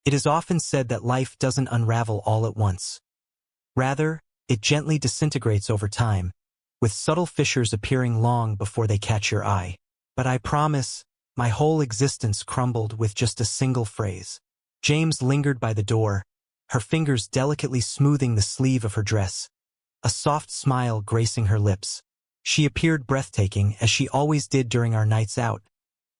It is often said that life doesn't unravel all at once. Rather, it gently disintegrates over time, with subtle fissures appearing long before they catch your eye. But I promise, my whole existence crumbled with just a single phrase. James lingered by the door, her fingers delicately smoothing the sleeve of her dress, a soft smile gracing her lips. She appeared breathtaking, as she always did during our nights out.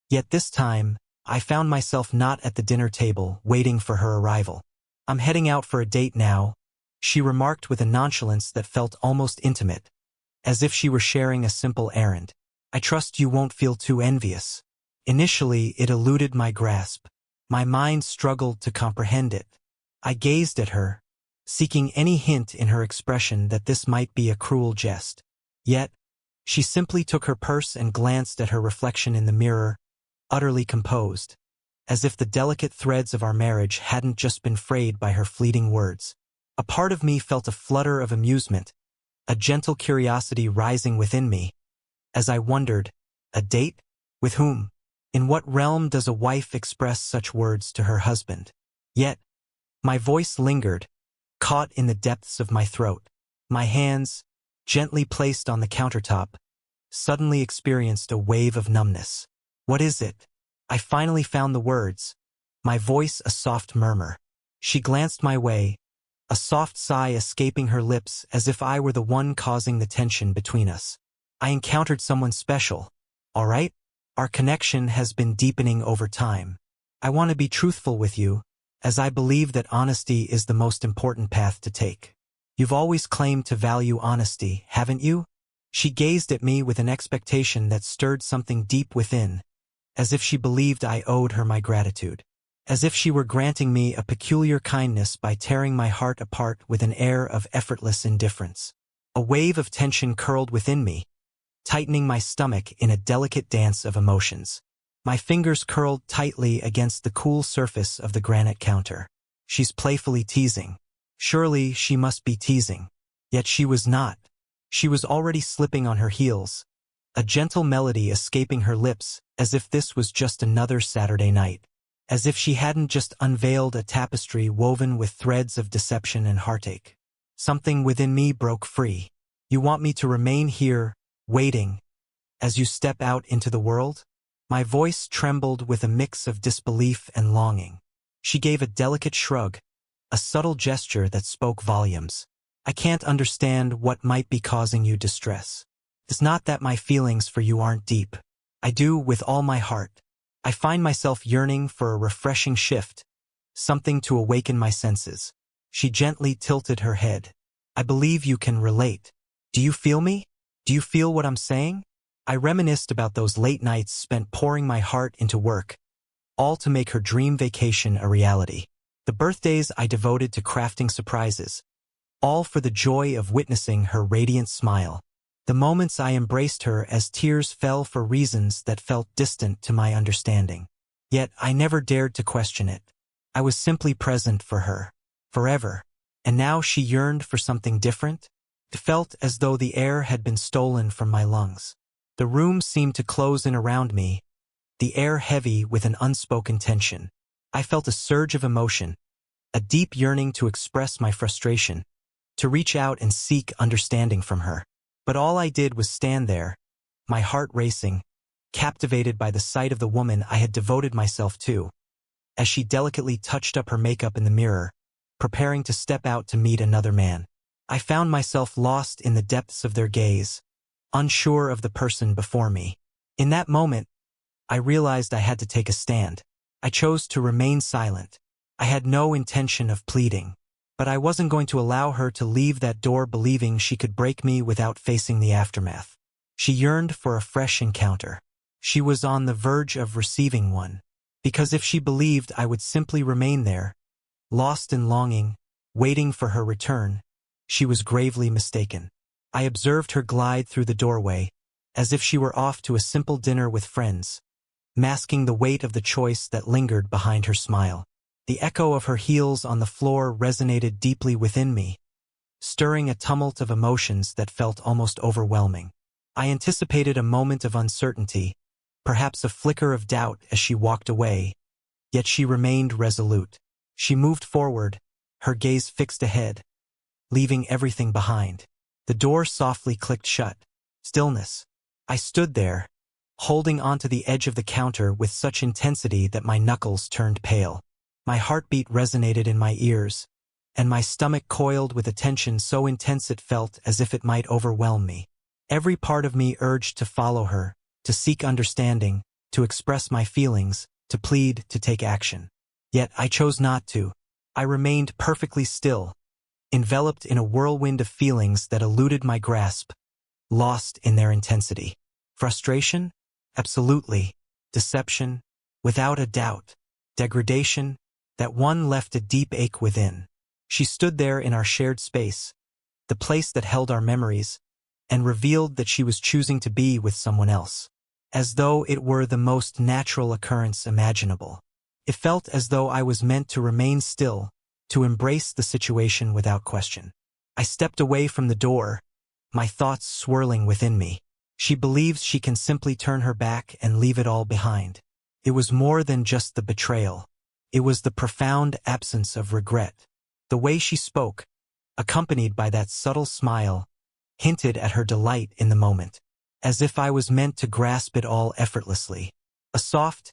Yet this time, I found myself not at the dinner table, waiting for her arrival. "I'm heading out for a date now," she remarked with a nonchalance that felt almost intimate, as if she were sharing a simple errand. "I trust you won't feel too envious." Initially, it eluded my grasp. My mind struggled to comprehend it. I gazed at her, seeking any hint in her expression that this might be a cruel jest. Yet, she simply took her purse and glanced at her reflection in the mirror, utterly composed, as if the delicate threads of our marriage hadn't just been frayed by her fleeting words. A part of me felt a flutter of amusement, a gentle curiosity rising within me, as I wondered, a date? With whom? In what realm does a wife express such words to her husband? Yet, my voice lingered, caught in the depths of my throat. My hands, gently placed on the countertop, suddenly experienced a wave of numbness. "What is it?" I finally found the words, my voice a soft murmur. She glanced my way, a soft sigh escaping her lips as if I were the one causing the tension between us. "I encountered someone special, all right? Our connection has been deepening over time. I want to be truthful with you, as I believe that honesty is the most important path to take. You've always claimed to value honesty, haven't you?" She gazed at me with an expectation that stirred something deep within, as if she believed I owed her my gratitude. As if she were granting me a peculiar kindness by tearing my heart apart with an air of effortless indifference. A wave of tension curled within me, tightening my stomach in a delicate dance of emotions. My fingers curled tightly against the cool surface of the granite counter. She's playfully teasing. Surely she must be teasing. Yet she was not. She was already slipping on her heels, a gentle melody escaping her lips, as if this was just another Saturday night. As if she hadn't just unveiled a tapestry woven with threads of deception and heartache. Something within me broke free. "You want me to remain here, waiting, as you step out into the world?" My voice trembled with a mix of disbelief and longing. She gave a delicate shrug, a subtle gesture that spoke volumes. "I can't understand what might be causing you distress. It's not that my feelings for you aren't deep. I do with all my heart. I find myself yearning for a refreshing shift, something to awaken my senses." She gently tilted her head. "I believe you can relate. Do you feel me? Do you feel what I'm saying?" I reminisced about those late nights spent pouring my heart into work, all to make her dream vacation a reality. The birthdays I devoted to crafting surprises, all for the joy of witnessing her radiant smile. The moments I embraced her as tears fell for reasons that felt distant to my understanding. Yet I never dared to question it. I was simply present for her, forever. And now she yearned for something different? It felt as though the air had been stolen from my lungs. The room seemed to close in around me, the air heavy with an unspoken tension. I felt a surge of emotion, a deep yearning to express my frustration, to reach out and seek understanding from her. But all I did was stand there, my heart racing, captivated by the sight of the woman I had devoted myself to, as she delicately touched up her makeup in the mirror, preparing to step out to meet another man. I found myself lost in the depths of their gaze, unsure of the person before me. In that moment, I realized I had to take a stand. I chose to remain silent. I had no intention of pleading. But I wasn't going to allow her to leave that door believing she could break me without facing the aftermath. She yearned for a fresh encounter. She was on the verge of receiving one. Because if she believed I would simply remain there, lost in longing, waiting for her return, she was gravely mistaken. I observed her glide through the doorway, as if she were off to a simple dinner with friends, masking the weight of the choice that lingered behind her smile. The echo of her heels on the floor resonated deeply within me, stirring a tumult of emotions that felt almost overwhelming. I anticipated a moment of uncertainty, perhaps a flicker of doubt as she walked away, yet she remained resolute. She moved forward, her gaze fixed ahead, leaving everything behind. The door softly clicked shut. Stillness. I stood there, holding onto the edge of the counter with such intensity that my knuckles turned pale. My heartbeat resonated in my ears, and my stomach coiled with a tension so intense it felt as if it might overwhelm me. Every part of me urged to follow her, to seek understanding, to express my feelings, to plead, to take action. Yet I chose not to. I remained perfectly still, enveloped in a whirlwind of feelings that eluded my grasp, lost in their intensity. Frustration? Absolutely. Deception? Without a doubt. Degradation? That one left a deep ache within. She stood there in our shared space, the place that held our memories, and revealed that she was choosing to be with someone else, as though it were the most natural occurrence imaginable. It felt as though I was meant to remain still, to embrace the situation without question. I stepped away from the door, my thoughts swirling within me. She believes she can simply turn her back and leave it all behind. It was more than just the betrayal. It was the profound absence of regret. The way she spoke, accompanied by that subtle smile, hinted at her delight in the moment, as if I was meant to grasp it all effortlessly. A soft,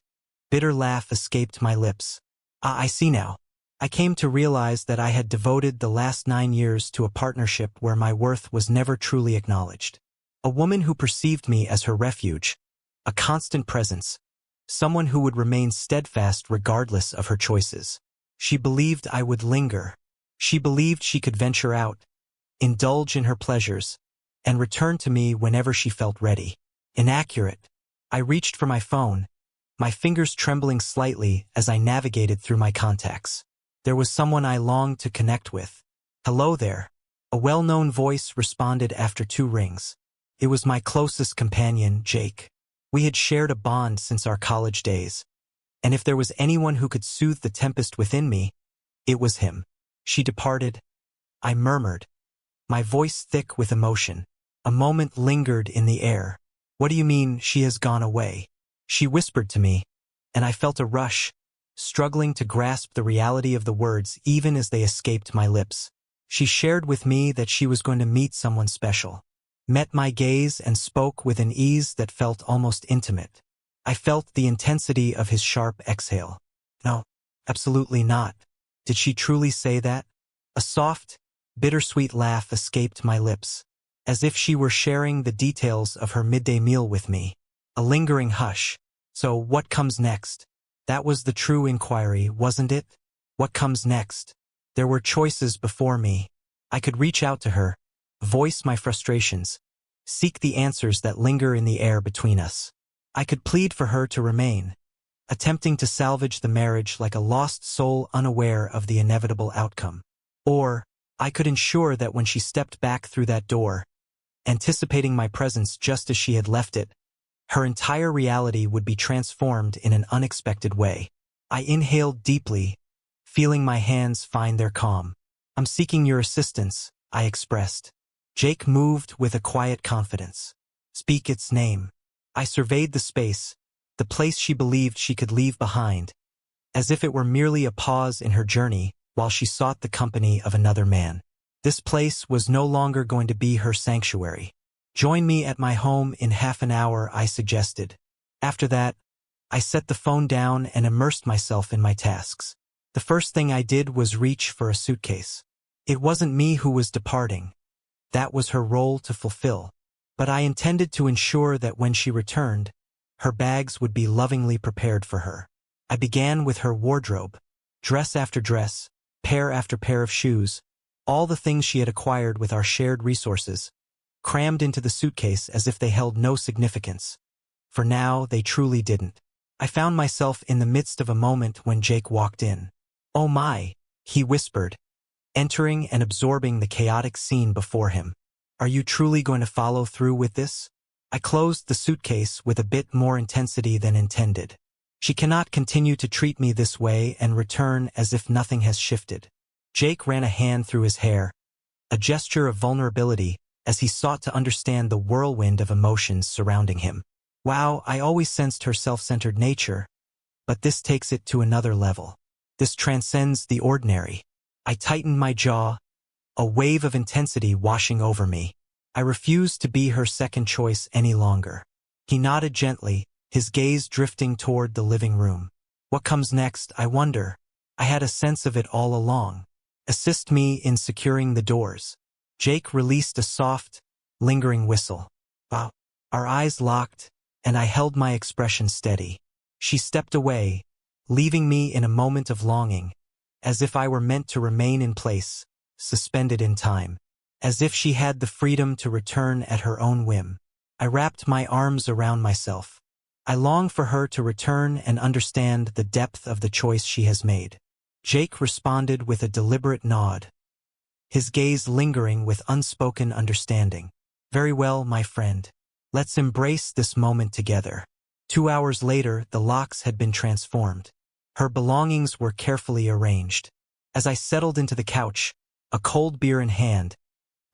bitter laugh escaped my lips. I see now. I came to realize that I had devoted the last 9 years to a partnership where my worth was never truly acknowledged. A woman who perceived me as her refuge, a constant presence, someone who would remain steadfast regardless of her choices. She believed I would linger. She believed she could venture out, indulge in her pleasures, and return to me whenever she felt ready. Inaccurate. I reached for my phone, my fingers trembling slightly as I navigated through my contacts. There was someone I longed to connect with. Hello there. A well-known voice responded after 2 rings. It was my closest companion, Jake. We had shared a bond since our college days, and if there was anyone who could soothe the tempest within me, it was him. She departed. I murmured, my voice thick with emotion. A moment lingered in the air. What do you mean she has gone away? She whispered to me, and I felt a rush, struggling to grasp the reality of the words even as they escaped my lips. She shared with me that she was going to meet someone special. Met my gaze and spoke with an ease that felt almost intimate. I felt the intensity of his sharp exhale. No, absolutely not. Did she truly say that? A soft, bittersweet laugh escaped my lips, as if she were sharing the details of her midday meal with me. A lingering hush. So what comes next? That was the true inquiry, wasn't it? What comes next? There were choices before me. I could reach out to her, voice my frustrations, seek the answers that linger in the air between us. I could plead for her to remain, attempting to salvage the marriage like a lost soul unaware of the inevitable outcome. Or, I could ensure that when she stepped back through that door, anticipating my presence just as she had left it, her entire reality would be transformed in an unexpected way. I inhaled deeply, feeling my hands find their calm. I'm seeking your assistance, I expressed. Jake moved with a quiet confidence. Speak its name. I surveyed the space, the place she believed she could leave behind, as if it were merely a pause in her journey while she sought the company of another man. This place was no longer going to be her sanctuary. Join me at my home in half an hour, I suggested. After that, I set the phone down and immersed myself in my tasks. The first thing I did was reach for a suitcase. It wasn't me who was departing. That was her role to fulfill. But I intended to ensure that when she returned, her bags would be lovingly prepared for her. I began with her wardrobe, dress after dress, pair after pair of shoes, all the things she had acquired with our shared resources, crammed into the suitcase as if they held no significance. For now, they truly didn't. I found myself in the midst of a moment when Jake walked in. "Oh my," he whispered, entering and absorbing the chaotic scene before him. "Are you truly going to follow through with this?" I closed the suitcase with a bit more intensity than intended. She cannot continue to treat me this way and return as if nothing has shifted. Jake ran a hand through his hair, a gesture of vulnerability as he sought to understand the whirlwind of emotions surrounding him. Wow, I always sensed her self-centered nature, but this takes it to another level. This transcends the ordinary. I tightened my jaw, a wave of intensity washing over me. I refused to be her second choice any longer. He nodded gently, his gaze drifting toward the living room. What comes next, I wonder? I had a sense of it all along. Assist me in securing the doors. Jake released a soft, lingering whistle. Wow. Our eyes locked, and I held my expression steady. She stepped away, leaving me in a moment of longing, as if I were meant to remain in place, suspended in time, as if she had the freedom to return at her own whim. I wrapped my arms around myself. I long for her to return and understand the depth of the choice she has made. Jake responded with a deliberate nod, his gaze lingering with unspoken understanding. Very well, my friend. Let's embrace this moment together. 2 hours later, the locks had been transformed. Her belongings were carefully arranged. As I settled into the couch, a cold beer in hand,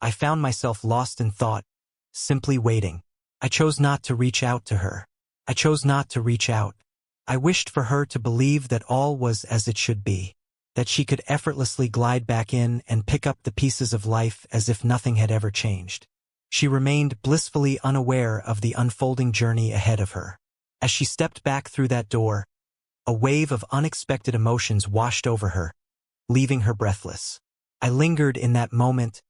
I found myself lost in thought, simply waiting. I chose not to reach out to her. I chose not to reach out. I wished for her to believe that all was as it should be, that she could effortlessly glide back in and pick up the pieces of life as if nothing had ever changed. She remained blissfully unaware of the unfolding journey ahead of her. As she stepped back through that door, a wave of unexpected emotions washed over her, leaving her breathless. I lingered in that moment,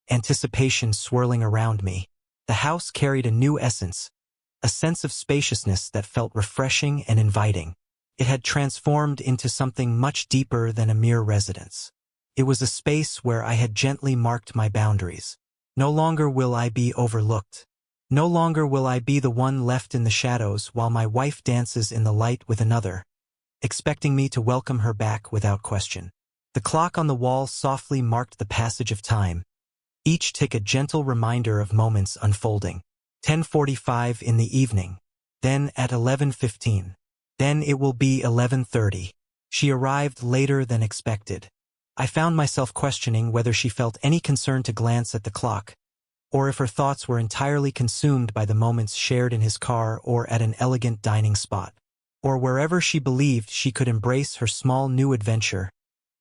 anticipation swirling around me. The house carried a new essence, a sense of spaciousness that felt refreshing and inviting. It had transformed into something much deeper than a mere residence. It was a space where I had gently marked my boundaries. No longer will I be overlooked. No longer will I be the one left in the shadows while my wife dances in the light with another, expecting me to welcome her back without question. The clock on the wall softly marked the passage of time, each tick a gentle reminder of moments unfolding. 10:45 in the evening, then at 11:15. Then it will be 11:30. She arrived later than expected. I found myself questioning whether she felt any concern to glance at the clock, or if her thoughts were entirely consumed by the moments shared in his car or at an elegant dining spot, or wherever she believed she could embrace her small new adventure,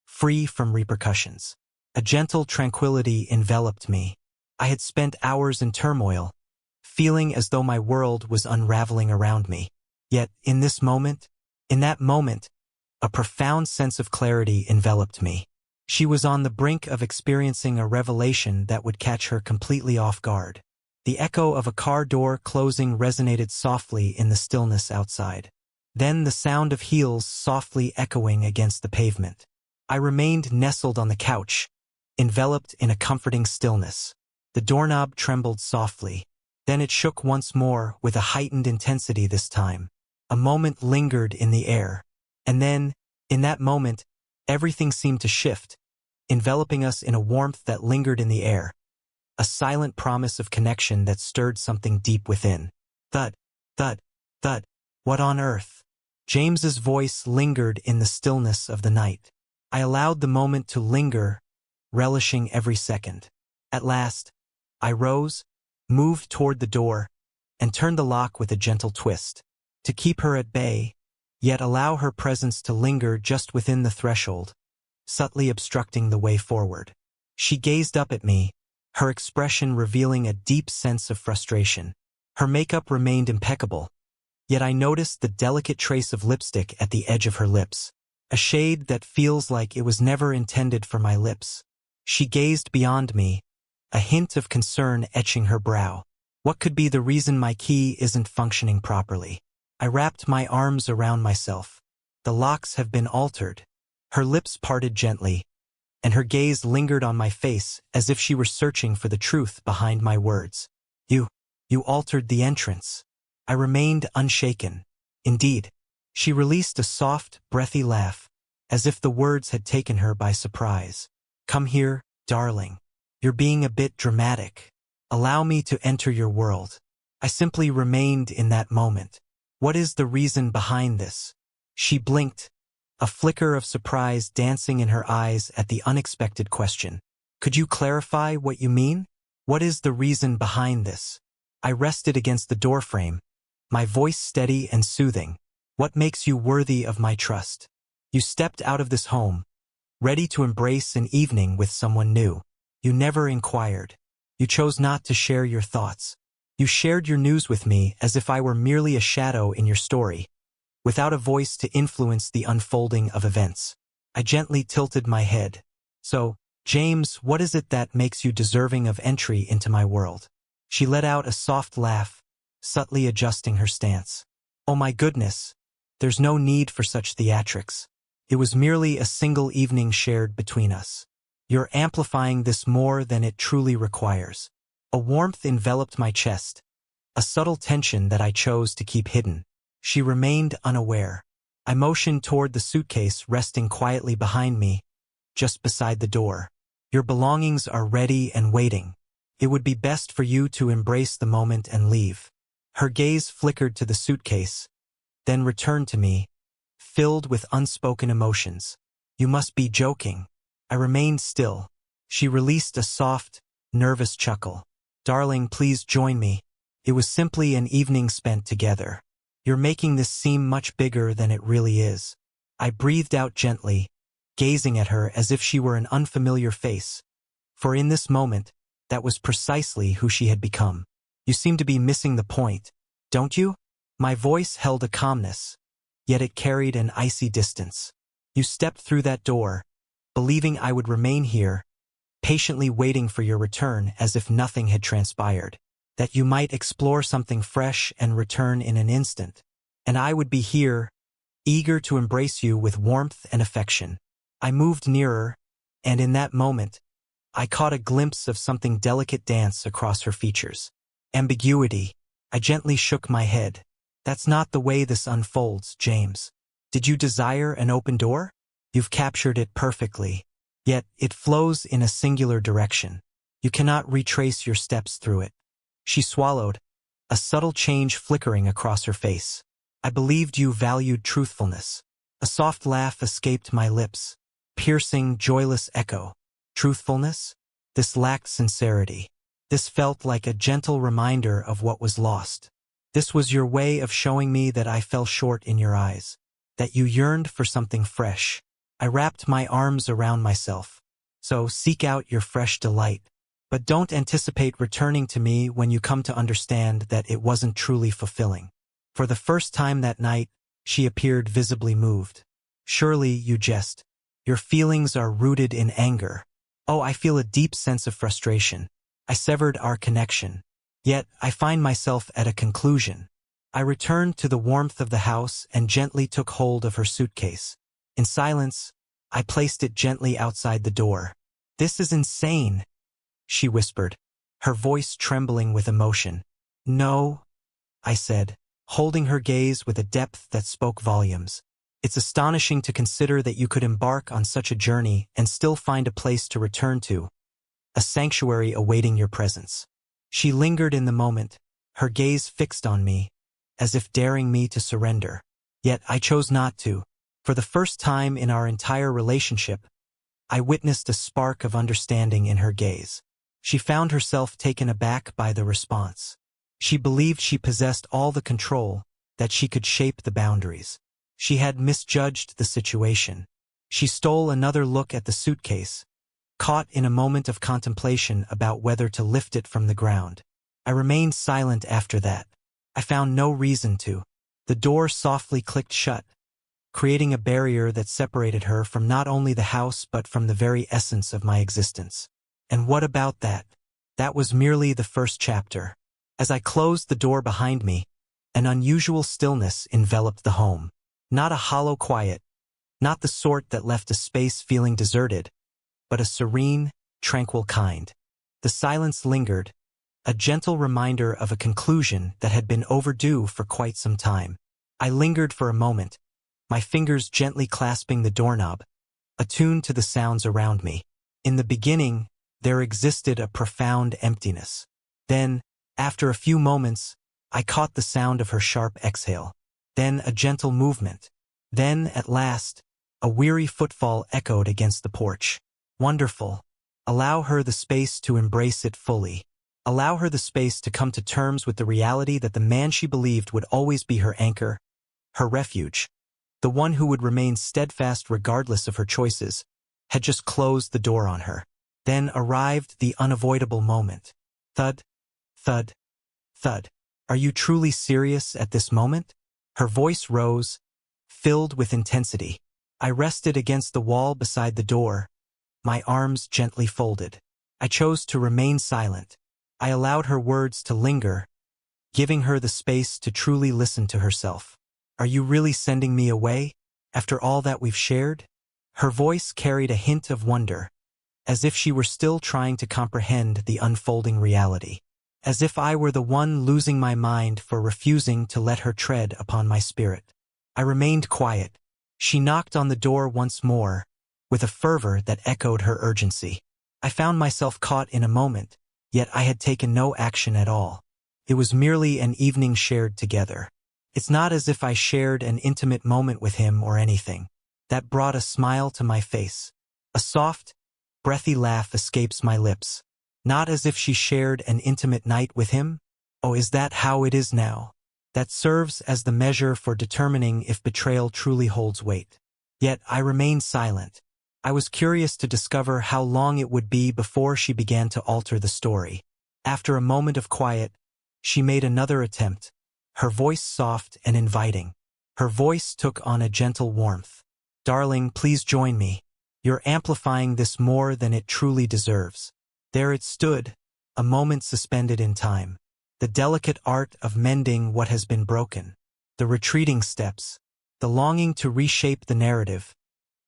free from repercussions. A gentle tranquility enveloped me. I had spent hours in turmoil, feeling as though my world was unraveling around me. Yet, in that moment, a profound sense of clarity enveloped me. She was on the brink of experiencing a revelation that would catch her completely off guard. The echo of a car door closing resonated softly in the stillness outside. Then the sound of heels softly echoing against the pavement. I remained nestled on the couch, enveloped in a comforting stillness. The doorknob trembled softly. Then it shook once more with a heightened intensity this time. A moment lingered in the air. And then, in that moment, everything seemed to shift, enveloping us in a warmth that lingered in the air. A silent promise of connection that stirred something deep within. Thud, thud, thud. What on earth? James's voice lingered in the stillness of the night. I allowed the moment to linger, relishing every second. At last, I rose, moved toward the door, and turned the lock with a gentle twist. To keep her at bay, yet allow her presence to linger just within the threshold, subtly obstructing the way forward. She gazed up at me, her expression revealing a deep sense of frustration. Her makeup remained impeccable, yet I noticed the delicate trace of lipstick at the edge of her lips, a shade that feels like it was never intended for my lips. She gazed beyond me, a hint of concern etching her brow. What could be the reason my key isn't functioning properly? I wrapped my arms around myself. The locks have been altered. Her lips parted gently, and her gaze lingered on my face as if she were searching for the truth behind my words. You altered the entrance. I remained unshaken. Indeed. She released a soft, breathy laugh, as if the words had taken her by surprise. Come here, darling. You're being a bit dramatic. Allow me to enter your world. I simply remained in that moment. What is the reason behind this? She blinked, a flicker of surprise dancing in her eyes at the unexpected question. Could you clarify what you mean? What is the reason behind this? I rested against the doorframe, my voice steady and soothing. What makes you worthy of my trust? You stepped out of this home, ready to embrace an evening with someone new. You never inquired. You chose not to share your thoughts. You shared your news with me as if I were merely a shadow in your story, without a voice to influence the unfolding of events. I gently tilted my head. So, James, what is it that makes you deserving of entry into my world? She let out a soft laugh, subtly adjusting her stance. Oh my goodness, there's no need for such theatrics. It was merely a single evening shared between us. You're amplifying this more than it truly requires. A warmth enveloped my chest, a subtle tension that I chose to keep hidden. She remained unaware. I motioned toward the suitcase resting quietly behind me, just beside the door. Your belongings are ready and waiting. It would be best for you to embrace the moment and leave. Her gaze flickered to the suitcase, then returned to me, filled with unspoken emotions. You must be joking. I remained still. She released a soft, nervous chuckle. Darling, please join me. It was simply an evening spent together. You're making this seem much bigger than it really is. I breathed out gently, gazing at her as if she were an unfamiliar face. For in this moment, that was precisely who she had become. You seem to be missing the point, don't you? My voice held a calmness, yet it carried an icy distance. You stepped through that door, believing I would remain here, patiently waiting for your return as if nothing had transpired, that you might explore something fresh and return in an instant. And I would be here, eager to embrace you with warmth and affection. I moved nearer, and in that moment, I caught a glimpse of something delicate dance across her features. Ambiguity. I gently shook my head. That's not the way this unfolds, James. Did you desire an open door? You've captured it perfectly. Yet, it flows in a singular direction. You cannot retrace your steps through it. She swallowed, a subtle change flickering across her face. I believed you valued truthfulness. A soft laugh escaped my lips, piercing, joyless echo. Truthfulness? This lacked sincerity. This felt like a gentle reminder of what was lost. This was your way of showing me that I fell short in your eyes, that you yearned for something fresh. I wrapped my arms around myself. So seek out your fresh delight. But don't anticipate returning to me when you come to understand that it wasn't truly fulfilling. For the first time that night, she appeared visibly moved. Surely you jest. Your feelings are rooted in anger. Oh, I feel a deep sense of frustration. I severed our connection. Yet, I find myself at a conclusion. I returned to the warmth of the house and gently took hold of her suitcase. In silence, I placed it gently outside the door. This is insane, she whispered, her voice trembling with emotion. No, I said, holding her gaze with a depth that spoke volumes. It's astonishing to consider that you could embark on such a journey and still find a place to return to, a sanctuary awaiting your presence. She lingered in the moment, her gaze fixed on me, as if daring me to surrender. Yet I chose not to. For the first time in our entire relationship, I witnessed a spark of understanding in her gaze. She found herself taken aback by the response. She believed she possessed all the control, that she could shape the boundaries. She had misjudged the situation. She stole another look at the suitcase, caught in a moment of contemplation about whether to lift it from the ground. I remained silent after that. I found no reason to. The door softly clicked shut, creating a barrier that separated her from not only the house but from the very essence of my existence. And what about that? That was merely the first chapter. As I closed the door behind me, an unusual stillness enveloped the home. Not a hollow quiet, not the sort that left a space feeling deserted, but a serene, tranquil kind. The silence lingered, a gentle reminder of a conclusion that had been overdue for quite some time. I lingered for a moment, my fingers gently clasping the doorknob, attuned to the sounds around me. In the beginning, there existed a profound emptiness. Then, after a few moments, I caught the sound of her sharp exhale. Then a gentle movement. Then, at last, a weary footfall echoed against the porch. Wonderful. Allow her the space to embrace it fully. Allow her the space to come to terms with the reality that the man she believed would always be her anchor, her refuge, the one who would remain steadfast regardless of her choices, had just closed the door on her. Then arrived the unavoidable moment. Thud, thud, thud. Are you truly serious at this moment? Her voice rose, filled with intensity. I rested against the wall beside the door, my arms gently folded. I chose to remain silent. I allowed her words to linger, giving her the space to truly listen to herself. Are you really sending me away, after all that we've shared? Her voice carried a hint of wonder, as if she were still trying to comprehend the unfolding reality. As if I were the one losing my mind for refusing to let her tread upon my spirit. I remained quiet. She knocked on the door once more, with a fervor that echoed her urgency. I found myself caught in a moment, yet I had taken no action at all. It was merely an evening shared together. It's not as if I shared an intimate moment with him or anything. That brought a smile to my face. A soft, breathy laugh escapes my lips. Not as if she shared an intimate night with him? Oh, is that how it is now? That serves as the measure for determining if betrayal truly holds weight. Yet I remained silent. I was curious to discover how long it would be before she began to alter the story. After a moment of quiet, she made another attempt, her voice soft and inviting. Her voice took on a gentle warmth. Darling, please join me. You're amplifying this more than it truly deserves. There it stood, a moment suspended in time. The delicate art of mending what has been broken. The retreating steps. The longing to reshape the narrative,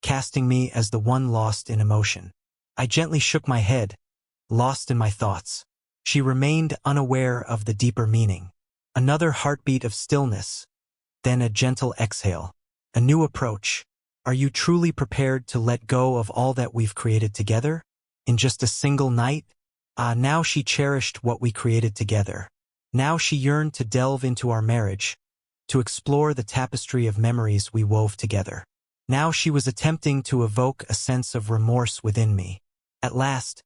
casting me as the one lost in emotion. I gently shook my head, lost in my thoughts. She remained unaware of the deeper meaning. Another heartbeat of stillness, then a gentle exhale. A new approach. Are you truly prepared to let go of all that we've created together? In just a single night? Now she cherished what we created together. Now she yearned to delve into our marriage, to explore the tapestry of memories we wove together. Now she was attempting to evoke a sense of remorse within me. At last,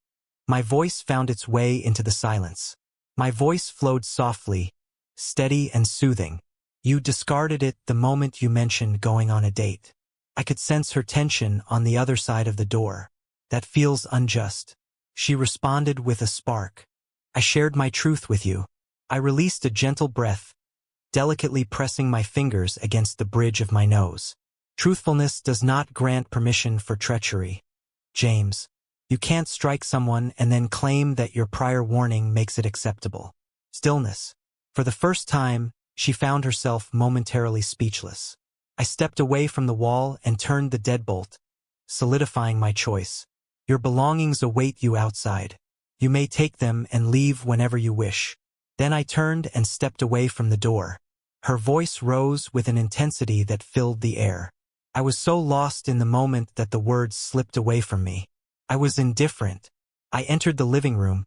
my voice found its way into the silence. My voice flowed softly, steady and soothing. You discarded it the moment you mentioned going on a date. I could sense her tension on the other side of the door. That feels unjust. She responded with a spark. I shared my truth with you. I released a gentle breath, delicately pressing my fingers against the bridge of my nose. Truthfulness does not grant permission for treachery. James, you can't strike someone and then claim that your prior warning makes it acceptable. Stillness. For the first time, she found herself momentarily speechless. I stepped away from the wall and turned the deadbolt, solidifying my choice. Your belongings await you outside. You may take them and leave whenever you wish. Then I turned and stepped away from the door. Her voice rose with an intensity that filled the air. I was so lost in the moment that the words slipped away from me. I was indifferent. I entered the living room,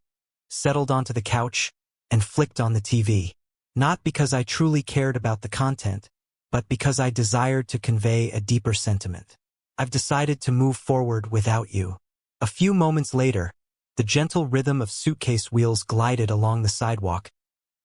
settled onto the couch, and flicked on the TV. Not because I truly cared about the content, but because I desired to convey a deeper sentiment. I've decided to move forward without you. A few moments later, the gentle rhythm of suitcase wheels glided along the sidewalk,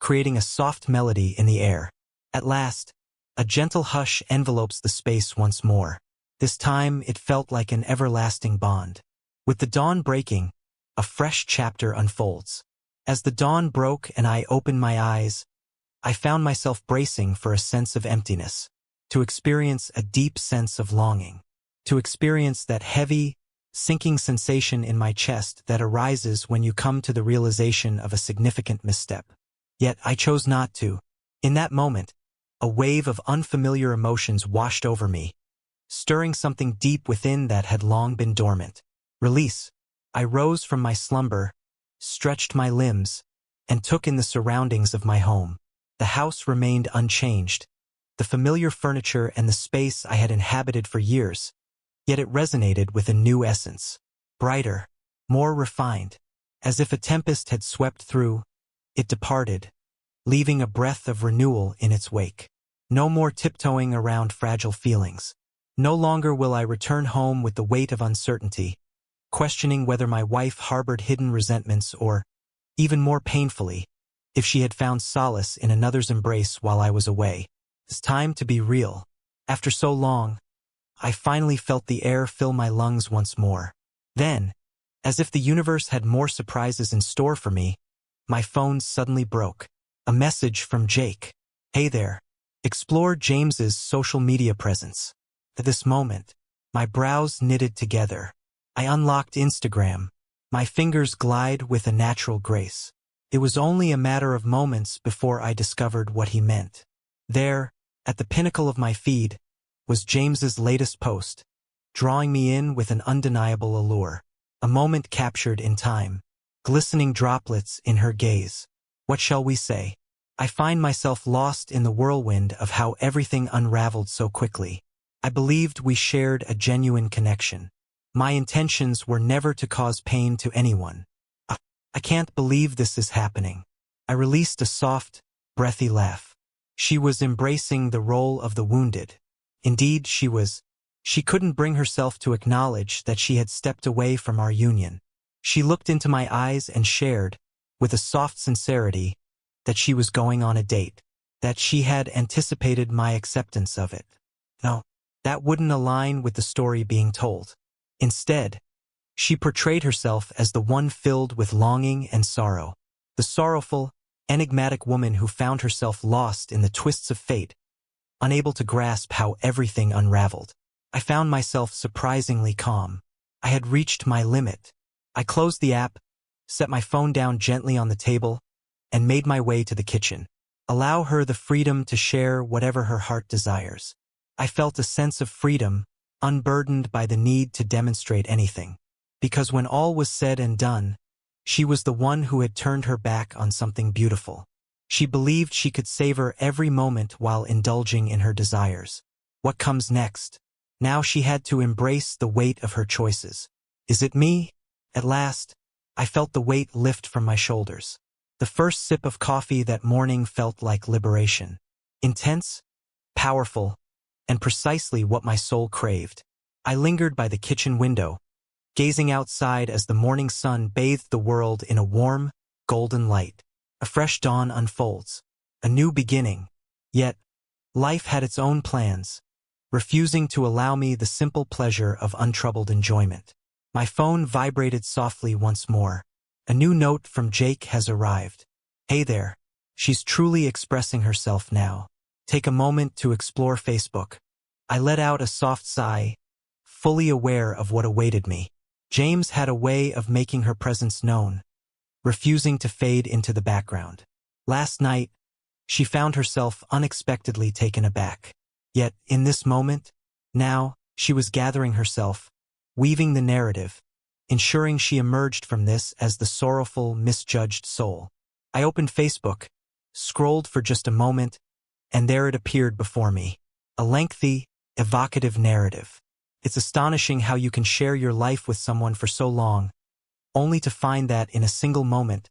creating a soft melody in the air. At last, a gentle hush envelopes the space once more. This time it felt like an everlasting bond. With the dawn breaking, a fresh chapter unfolds. As the dawn broke and I opened my eyes, I found myself bracing for a sense of emptiness, to experience a deep sense of longing, to experience that heavy, sinking sensation in my chest that arises when you come to the realization of a significant misstep. Yet I chose not to. In that moment, a wave of unfamiliar emotions washed over me, stirring something deep within that had long been dormant. Release. I rose from my slumber, stretched my limbs, and took in the surroundings of my home. The house remained unchanged, the familiar furniture and the space I had inhabited for years, yet it resonated with a new essence. Brighter, more refined. As if a tempest had swept through, it departed, leaving a breath of renewal in its wake. No more tiptoeing around fragile feelings. No longer will I return home with the weight of uncertainty, questioning whether my wife harbored hidden resentments or, even more painfully, if she had found solace in another's embrace while I was away. It's time to be real. After so long, I finally felt the air fill my lungs once more. Then, as if the universe had more surprises in store for me, my phone suddenly broke. A message from Jake. Hey there. Explore James's social media presence. At this moment, my brows knitted together. I unlocked Instagram. My fingers glide with a natural grace. It was only a matter of moments before I discovered what he meant. There, at the pinnacle of my feed, was James's latest post, drawing me in with an undeniable allure. A moment captured in time, glistening droplets in her gaze. What shall we say? I find myself lost in the whirlwind of how everything unraveled so quickly. I believed we shared a genuine connection. My intentions were never to cause pain to anyone. I can't believe this is happening. I released a soft, breathy laugh. She was embracing the role of the wounded. Indeed, she was. She couldn't bring herself to acknowledge that she had stepped away from our union. She looked into my eyes and shared, with a soft sincerity, that she was going on a date, that she had anticipated my acceptance of it. No, that wouldn't align with the story being told. Instead, she portrayed herself as the one filled with longing and sorrow, the sorrowful, enigmatic woman who found herself lost in the twists of fate, unable to grasp how everything unraveled. I found myself surprisingly calm. I had reached my limit. I closed the app, set my phone down gently on the table, and made my way to the kitchen. Allow her the freedom to share whatever her heart desires. I felt a sense of freedom, unburdened by the need to demonstrate anything. Because when all was said and done, she was the one who had turned her back on something beautiful. She believed she could savor every moment while indulging in her desires. What comes next? Now she had to embrace the weight of her choices. Is it me? At last, I felt the weight lift from my shoulders. The first sip of coffee that morning felt like liberation. Intense, powerful, and precisely what my soul craved. I lingered by the kitchen window, gazing outside as the morning sun bathed the world in a warm, golden light. A fresh dawn unfolds, a new beginning. Yet, life had its own plans, refusing to allow me the simple pleasure of untroubled enjoyment. My phone vibrated softly once more. A new note from Jake has arrived. Hey there. She's truly expressing herself now. Take a moment to explore Facebook. I let out a soft sigh, fully aware of what awaited me. James had a way of making her presence known, refusing to fade into the background. Last night, she found herself unexpectedly taken aback. Yet, in this moment, now, she was gathering herself, weaving the narrative, ensuring she emerged from this as the sorrowful, misjudged soul. I opened Facebook, scrolled for just a moment, and there it appeared before me. A lengthy, evocative narrative. It's astonishing how you can share your life with someone for so long, only to find that in a single moment,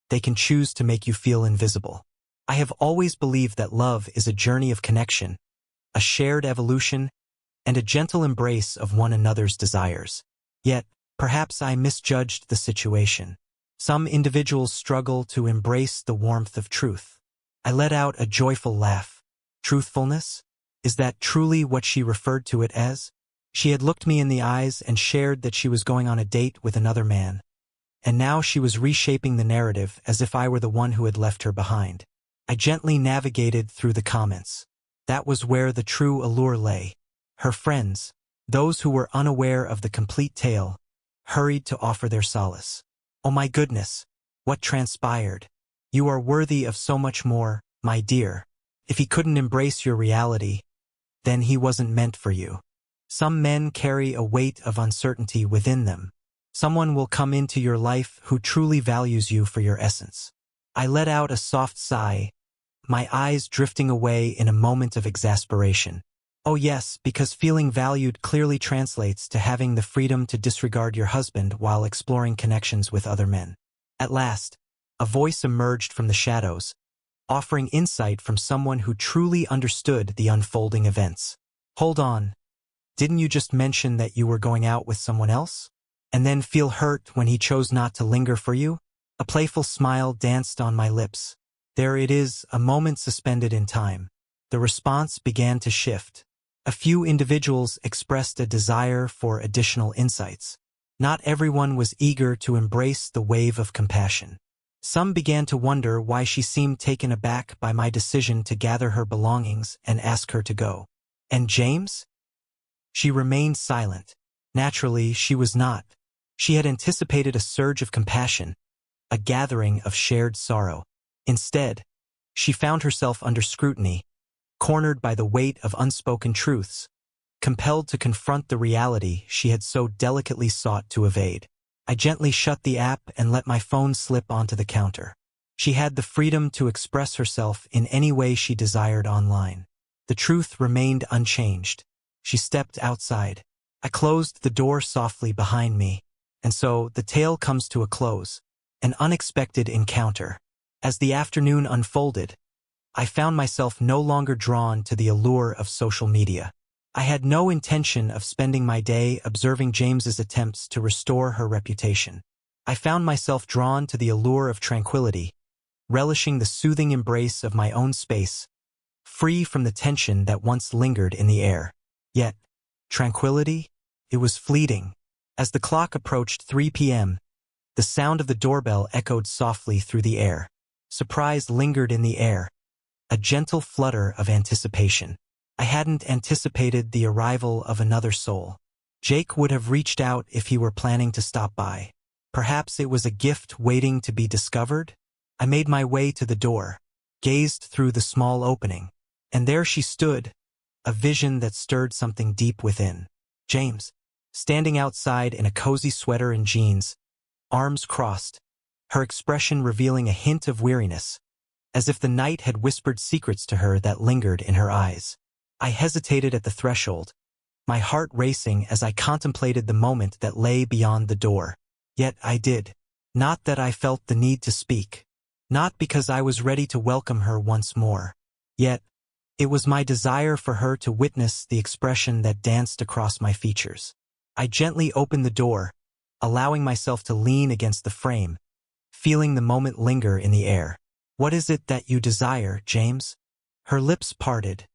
they can choose to make you feel invisible. I have always believed that love is a journey of connection, a shared evolution, and a gentle embrace of one another's desires. Yet, perhaps I misjudged the situation. Some individuals struggle to embrace the warmth of truth. I let out a joyful laugh. Truthfulness? Is that truly what she referred to it as? She had looked me in the eyes and shared that she was going on a date with another man. And now she was reshaping the narrative as if I were the one who had left her behind. I gently navigated through the comments. That was where the true allure lay. Her friends, those who were unaware of the complete tale, hurried to offer their solace. Oh my goodness, what transpired? You are worthy of so much more, my dear. If he couldn't embrace your reality, then he wasn't meant for you. Some men carry a weight of uncertainty within them. Someone will come into your life who truly values you for your essence. I let out a soft sigh, my eyes drifting away in a moment of exasperation. Oh yes, because feeling valued clearly translates to having the freedom to disregard your husband while exploring connections with other men. At last, a voice emerged from the shadows, offering insight from someone who truly understood the unfolding events. Hold on. Didn't you just mention that you were going out with someone else? And then feel hurt when he chose not to linger for you? A playful smile danced on my lips. There it is, a moment suspended in time. The response began to shift. A few individuals expressed a desire for additional insights. Not everyone was eager to embrace the wave of compassion. Some began to wonder why she seemed taken aback by my decision to gather her belongings and ask her to go. And James? She remained silent. Naturally, she was not. She had anticipated a surge of compassion, a gathering of shared sorrow. Instead, she found herself under scrutiny, cornered by the weight of unspoken truths, compelled to confront the reality she had so delicately sought to evade. I gently shut the app and let my phone slip onto the counter. She had the freedom to express herself in any way she desired online. The truth remained unchanged. She stepped outside. I closed the door softly behind me. And so the tale comes to a close. An unexpected encounter. As the afternoon unfolded, I found myself no longer drawn to the allure of social media. I had no intention of spending my day observing James's attempts to restore her reputation. I found myself drawn to the allure of tranquility, relishing the soothing embrace of my own space, free from the tension that once lingered in the air. Yet, tranquility? It was fleeting. As the clock approached 3 p.m., the sound of the doorbell echoed softly through the air. Surprise lingered in the air, a gentle flutter of anticipation. I hadn't anticipated the arrival of another soul. Jake would have reached out if he were planning to stop by. Perhaps it was a gift waiting to be discovered? I made my way to the door, gazed through the small opening, and there she stood, a vision that stirred something deep within. James, standing outside in a cozy sweater and jeans, arms crossed, her expression revealing a hint of weariness, as if the night had whispered secrets to her that lingered in her eyes. I hesitated at the threshold, my heart racing as I contemplated the moment that lay beyond the door. Yet I did. Not that I felt the need to speak. Not because I was ready to welcome her once more. Yet, it was my desire for her to witness the expression that danced across my features. I gently opened the door, allowing myself to lean against the frame, feeling the moment linger in the air. "What is it that you desire, James?" Her lips parted,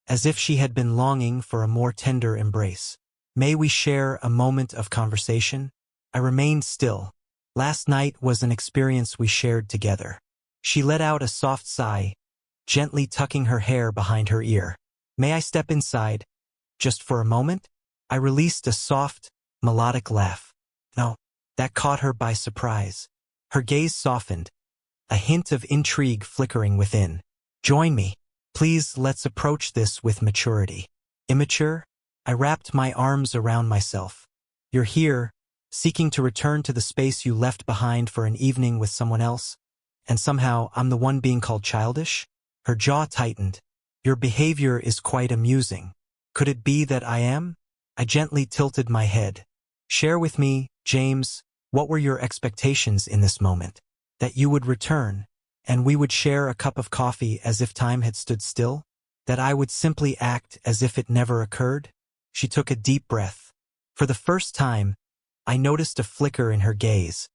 as if she had been longing for a more tender embrace. "May we share a moment of conversation?" I remained still. Last night was an experience we shared together. She let out a soft sigh, gently tucking her hair behind her ear. "May I step inside, just for a moment?" I released a soft, melodic laugh. No, that caught her by surprise. Her gaze softened, a hint of intrigue flickering within. "Join me. Please, let's approach this with maturity." Immature? I wrapped my arms around myself. "You're here, seeking to return to the space you left behind for an evening with someone else, and somehow I'm the one being called childish?" Her jaw tightened. "Your behavior is quite amusing. Could it be that I am?" I gently tilted my head. "Share with me, James, what were your expectations in this moment? That you would return, and we would share a cup of coffee as if time had stood still? That I would simply act as if it never occurred?" She took a deep breath. For the first time, I noticed a flicker in her gaze,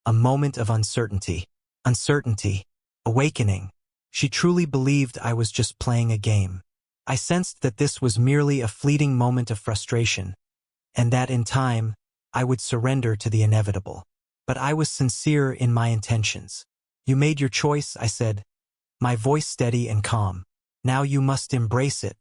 a moment of uncertainty. Uncertainty. Awakening. She truly believed I was just playing a game. I sensed that this was merely a fleeting moment of frustration, and that in time, I would surrender to the inevitable. But I was sincere in my intentions. "You made your choice," I said, my voice steady and calm. "Now you must embrace it."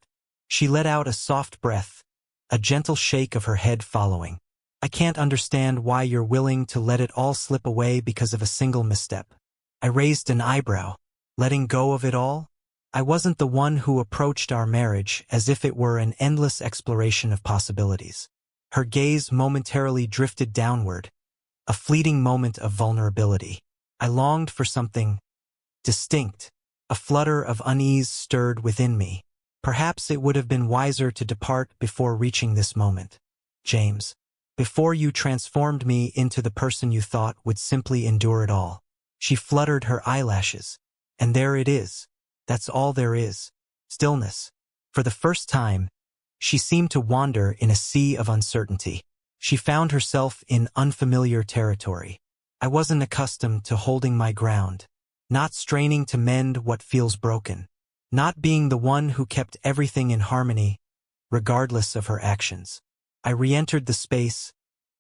She let out a soft breath, a gentle shake of her head following. "I can't understand why you're willing to let it all slip away because of a single misstep." I raised an eyebrow. Letting go of it all? I wasn't the one who approached our marriage as if it were an endless exploration of possibilities. Her gaze momentarily drifted downward, a fleeting moment of vulnerability. I longed for something distinct. A flutter of unease stirred within me. Perhaps it would have been wiser to depart before reaching this moment. "James, before you transformed me into the person you thought would simply endure it all." She fluttered her eyelashes. "And there it is. That's all there is. Stillness." For the first time, she seemed to wander in a sea of uncertainty. She found herself in unfamiliar territory. I wasn't accustomed to holding my ground, not straining to mend what feels broken, not being the one who kept everything in harmony. regardless of her actions. I re-entered the space,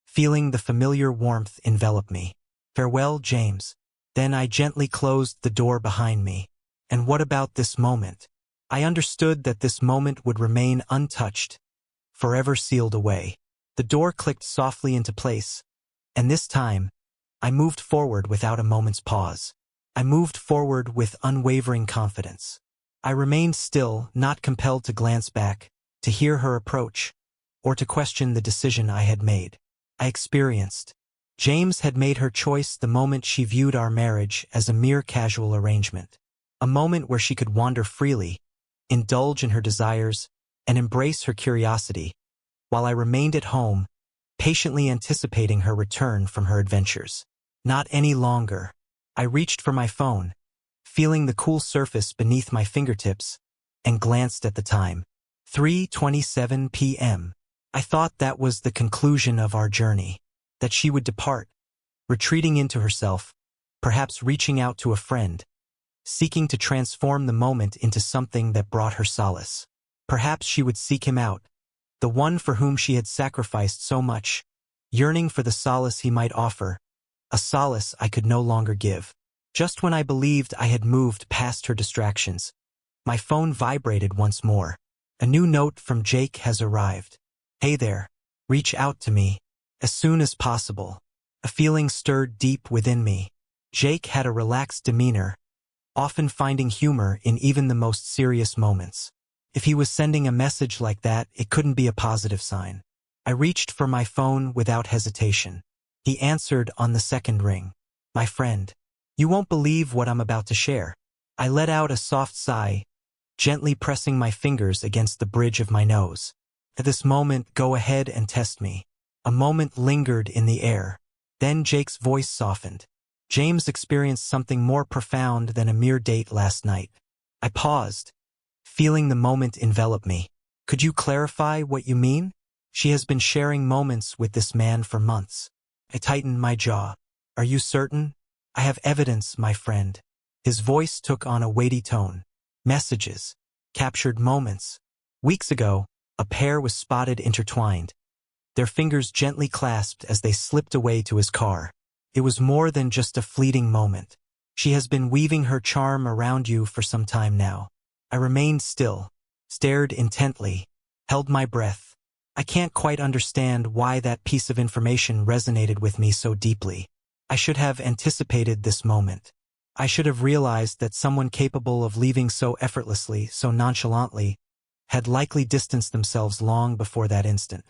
feeling the familiar warmth envelop me. Farewell, James. Then I gently closed the door behind me. And what about this moment? I understood that this moment would remain untouched, forever sealed away. The door clicked softly into place, and this time, I moved forward without a moment's pause. I moved forward with unwavering confidence. I remained still, not compelled to glance back, to hear her approach, or to question the decision I had made. I experienced. James had made her choice the moment she viewed our marriage as a mere casual arrangement. A moment where she could wander freely, indulge in her desires, and embrace her curiosity, while I remained at home, patiently anticipating her return from her adventures. Not any longer. I reached for my phone, feeling the cool surface beneath my fingertips, and glanced at the time. 3:27 p.m. I thought that was the conclusion of our journey, that she would depart, retreating into herself, perhaps reaching out to a friend, seeking to transform the moment into something that brought her solace. Perhaps she would seek him out, the one for whom she had sacrificed so much, yearning for the solace he might offer, a solace I could no longer give. Just when I believed I had moved past her distractions, my phone vibrated once more. A new note from Jake has arrived. Hey there. Reach out to me as soon as possible. A feeling stirred deep within me. Jake had a relaxed demeanor, often finding humor in even the most serious moments. If he was sending a message like that, it couldn't be a positive sign. I reached for my phone without hesitation. He answered on the second ring. My friend, you won't believe what I'm about to share. I let out a soft sigh, gently pressing my fingers against the bridge of my nose. At this moment, go ahead and test me. A moment lingered in the air. Then Jake's voice softened. James experienced something more profound than a mere date last night. I paused, feeling the moment envelop me. Could you clarify what you mean? She has been sharing moments with this man for months. I tightened my jaw. Are you certain? I have evidence, my friend. His voice took on a weighty tone. Messages. Captured moments. Weeks ago, a pair was spotted intertwined, their fingers gently clasped as they slipped away to his car. It was more than just a fleeting moment. She has been weaving her charm around you for some time now. I remained still, stared intently, held my breath. I can't quite understand why that piece of information resonated with me so deeply. I should have anticipated this moment. I should have realized that someone capable of leaving so effortlessly, so nonchalantly, had likely distanced themselves long before that instant.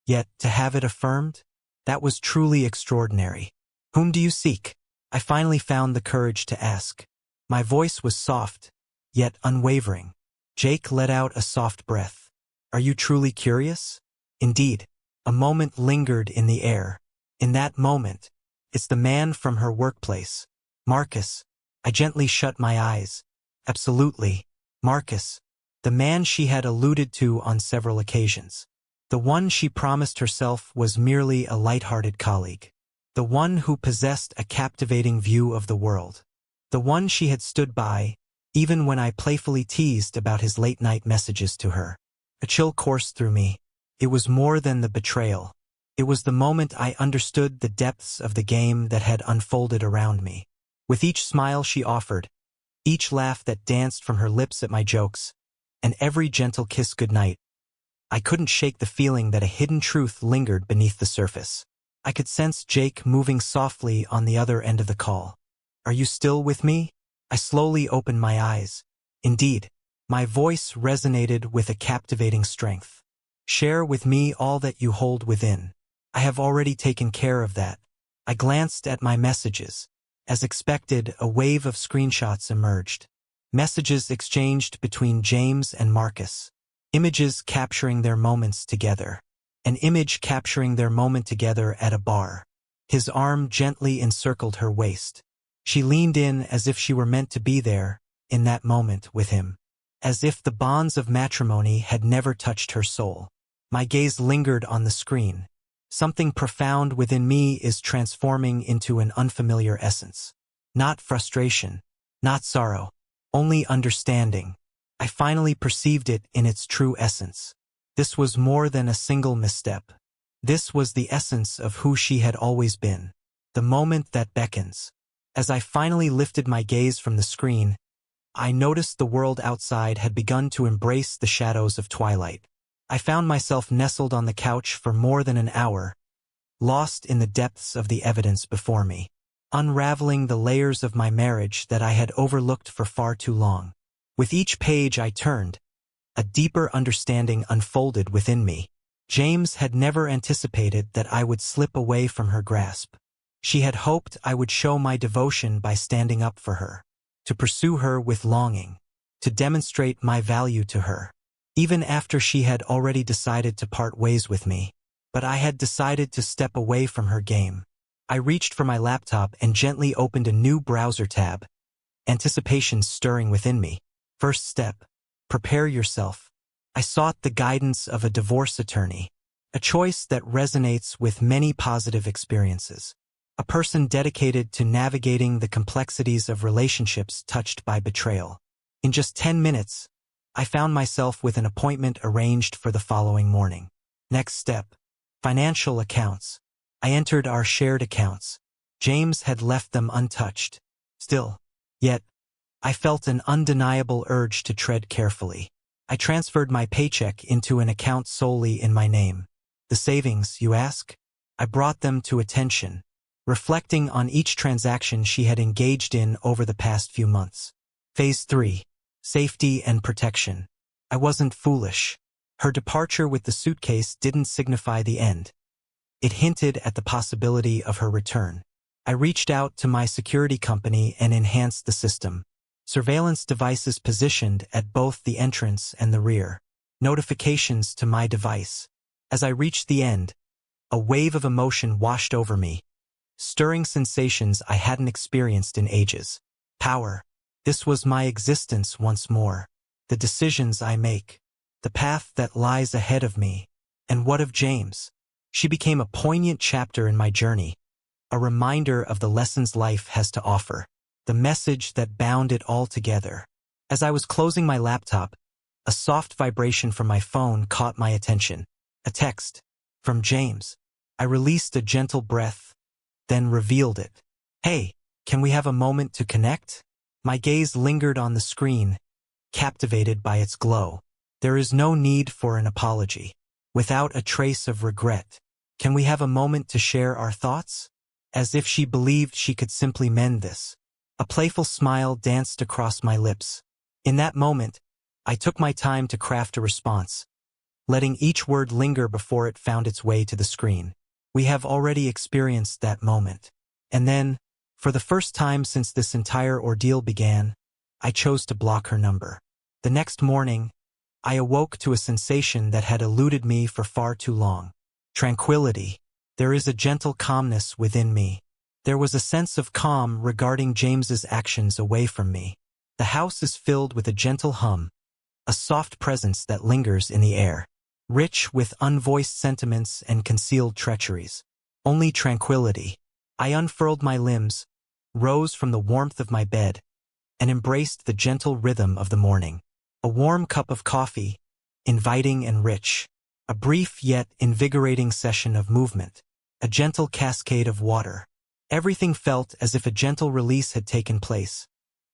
Yet, to have it affirmed, that was truly extraordinary. Whom do you seek? I finally found the courage to ask. My voice was soft, yet unwavering. Jake let out a soft breath. Are you truly curious? Indeed. A moment lingered in the air. In that moment, it's the man from her workplace. Marcus. I gently shut my eyes. Absolutely. Marcus. The man she had alluded to on several occasions. The one she promised herself was merely a light-hearted colleague. The one who possessed a captivating view of the world. The one she had stood by, even when I playfully teased about his late-night messages to her. A chill coursed through me. It was more than the betrayal. It was the moment I understood the depths of the game that had unfolded around me. With each smile she offered, each laugh that danced from her lips at my jokes, and every gentle kiss goodnight, I couldn't shake the feeling that a hidden truth lingered beneath the surface. I could sense Jake moving softly on the other end of the call. Are you still with me? I slowly opened my eyes. Indeed, my voice resonated with a captivating strength. Share with me all that you hold within. I have already taken care of that. I glanced at my messages. As expected, a wave of screenshots emerged. Messages exchanged between James and Marcus. Images capturing their moments together. An image capturing their moment together at a bar. His arm gently encircled her waist. She leaned in as if she were meant to be there, in that moment, with him. As if the bonds of matrimony had never touched her soul. My gaze lingered on the screen. Something profound within me is transforming into an unfamiliar essence. Not frustration, not sorrow, only understanding. I finally perceived it in its true essence. This was more than a single misstep. This was the essence of who she had always been. The moment that beckons. As I finally lifted my gaze from the screen, I noticed the world outside had begun to embrace the shadows of twilight. I found myself nestled on the couch for more than an hour, lost in the depths of the evidence before me, unraveling the layers of my marriage that I had overlooked for far too long. With each page I turned, a deeper understanding unfolded within me. James had never anticipated that I would slip away from her grasp. She had hoped I would show my devotion by standing up for her, to pursue her with longing, to demonstrate my value to her, even after she had already decided to part ways with me. But I had decided to step away from her game. I reached for my laptop and gently opened a new browser tab, anticipation stirring within me. First step, prepare yourself. I sought the guidance of a divorce attorney, a choice that resonates with many positive experiences. A person dedicated to navigating the complexities of relationships touched by betrayal. In just 10 minutes, I found myself with an appointment arranged for the following morning. Next step, financial accounts. I entered our shared accounts. James had left them untouched. Yet, I felt an undeniable urge to tread carefully. I transferred my paycheck into an account solely in my name. The savings, you ask? I brought them to attention, reflecting on each transaction she had engaged in over the past few months. Phase 3. Safety and protection. I wasn't foolish. Her departure with the suitcase didn't signify the end. It hinted at the possibility of her return. I reached out to my security company and enhanced the system. Surveillance devices positioned at both the entrance and the rear. Notifications to my device. As I reached the end, a wave of emotion washed over me, stirring sensations I hadn't experienced in ages. Power. This was my existence once more. The decisions I make. The path that lies ahead of me. And what of James? She became a poignant chapter in my journey, a reminder of the lessons life has to offer, the message that bound it all together. As I was closing my laptop, a soft vibration from my phone caught my attention. A text from James. I released a gentle breath, then revealed it. Hey, can we have a moment to connect? My gaze lingered on the screen, captivated by its glow. There is no need for an apology. Without a trace of regret. Can we have a moment to share our thoughts? As if she believed she could simply mend this. A playful smile danced across my lips. In that moment, I took my time to craft a response, letting each word linger before it found its way to the screen. We have already experienced that moment. And then, for the first time since this entire ordeal began, I chose to block her number. The next morning, I awoke to a sensation that had eluded me for far too long. Tranquility. There is a gentle calmness within me. There was a sense of calm regarding James's actions away from me. The house is filled with a gentle hum, a soft presence that lingers in the air, rich with unvoiced sentiments and concealed treacheries. Only tranquility. I unfurled my limbs, rose from the warmth of my bed, and embraced the gentle rhythm of the morning. A warm cup of coffee, inviting and rich. A brief yet invigorating session of movement. A gentle cascade of water. Everything felt as if a gentle release had taken place,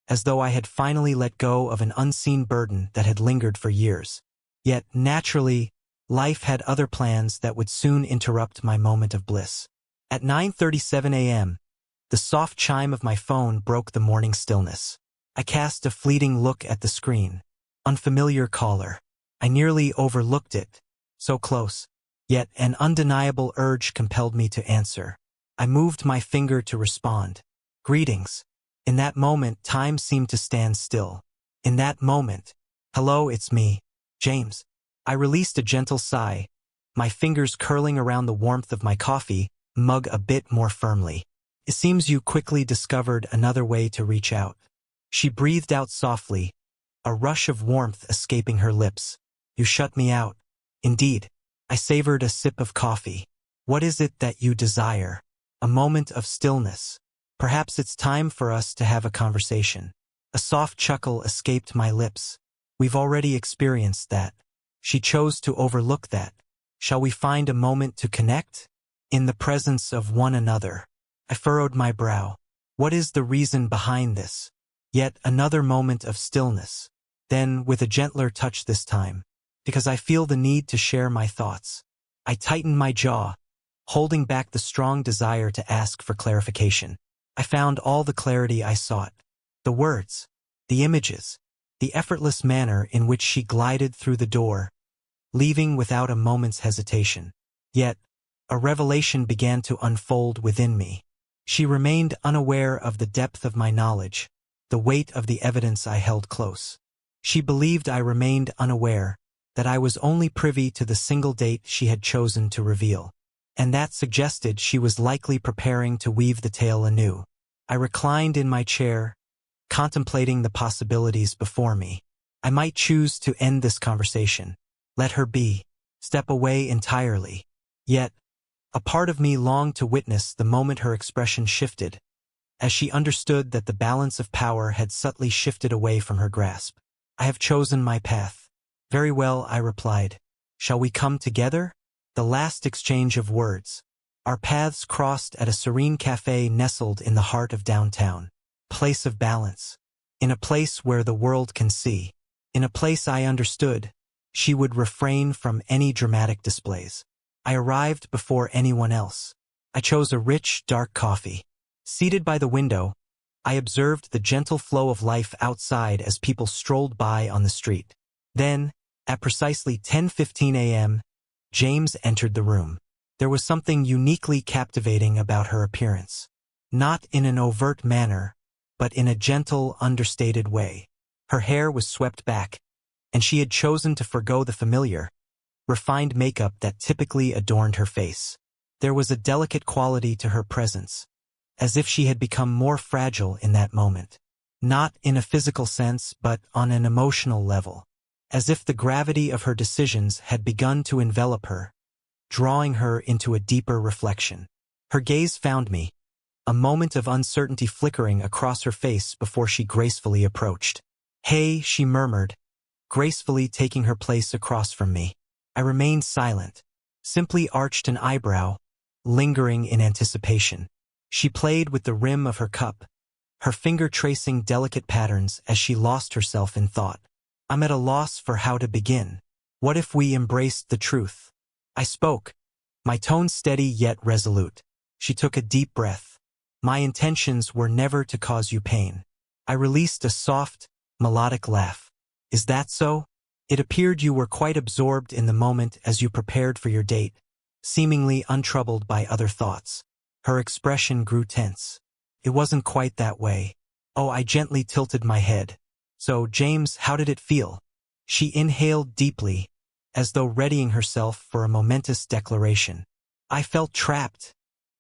as though I had finally let go of an unseen burden that had lingered for years. Yet, naturally, life had other plans that would soon interrupt my moment of bliss. At 9:37 a.m., the soft chime of my phone broke the morning stillness. I cast a fleeting look at the screen. Unfamiliar caller. I nearly overlooked it. So close. Yet an undeniable urge compelled me to answer. I moved my finger to respond. Greetings. In that moment, time seemed to stand still. In that moment, hello, it's me, James. I released a gentle sigh, my fingers curling around the warmth of my coffee mug a bit more firmly. It seems you quickly discovered another way to reach out. She breathed out softly, a rush of warmth escaping her lips. You shut me out. Indeed. I savored a sip of coffee. What is it that you desire? A moment of stillness. Perhaps it's time for us to have a conversation. A soft chuckle escaped my lips. We've already experienced that. She chose to overlook that. Shall we find a moment to connect? In the presence of one another. I furrowed my brow. What is the reason behind this? Yet another moment of stillness. Then, with a gentler touch this time, because I feel the need to share my thoughts. I tightened my jaw, holding back the strong desire to ask for clarification. I found all the clarity I sought. The words, the images, the effortless manner in which she glided through the door, leaving without a moment's hesitation. Yet, a revelation began to unfold within me. She remained unaware of the depth of my knowledge, the weight of the evidence I held close. She believed I remained unaware, that I was only privy to the single date she had chosen to reveal. And that suggested she was likely preparing to weave the tale anew. I reclined in my chair, contemplating the possibilities before me. I might choose to end this conversation, let her be, step away entirely. Yet, a part of me longed to witness the moment her expression shifted, as she understood that the balance of power had subtly shifted away from her grasp. I have chosen my path. Very well, I replied. Shall we come together? The last exchange of words. Our paths crossed at a serene cafe nestled in the heart of downtown. Place of balance. In a place where the world can see. In a place I understood. She would refrain from any dramatic displays. I arrived before anyone else. I chose a rich, dark coffee. Seated by the window, I observed the gentle flow of life outside as people strolled by on the street. Then, at precisely 10:15 a.m., James entered the room. There was something uniquely captivating about her appearance. Not in an overt manner, but in a gentle, understated way. Her hair was swept back, and she had chosen to forgo the familiar, refined makeup that typically adorned her face. There was a delicate quality to her presence, as if she had become more fragile in that moment. Not in a physical sense, but on an emotional level. As if the gravity of her decisions had begun to envelop her, drawing her into a deeper reflection. Her gaze found me, a moment of uncertainty flickering across her face before she gracefully approached. "Hey," she murmured, gracefully taking her place across from me. I remained silent, simply arched an eyebrow, lingering in anticipation. She played with the rim of her cup, her finger tracing delicate patterns as she lost herself in thought. I'm at a loss for how to begin. What if we embraced the truth? I spoke, my tone steady yet resolute. She took a deep breath. My intentions were never to cause you pain. I released a soft, melodic laugh. Is that so? It appeared you were quite absorbed in the moment as you prepared for your date, seemingly untroubled by other thoughts. Her expression grew tense. It wasn't quite that way. Oh, I gently tilted my head. So, James, how did it feel? She inhaled deeply, as though readying herself for a momentous declaration. I felt trapped,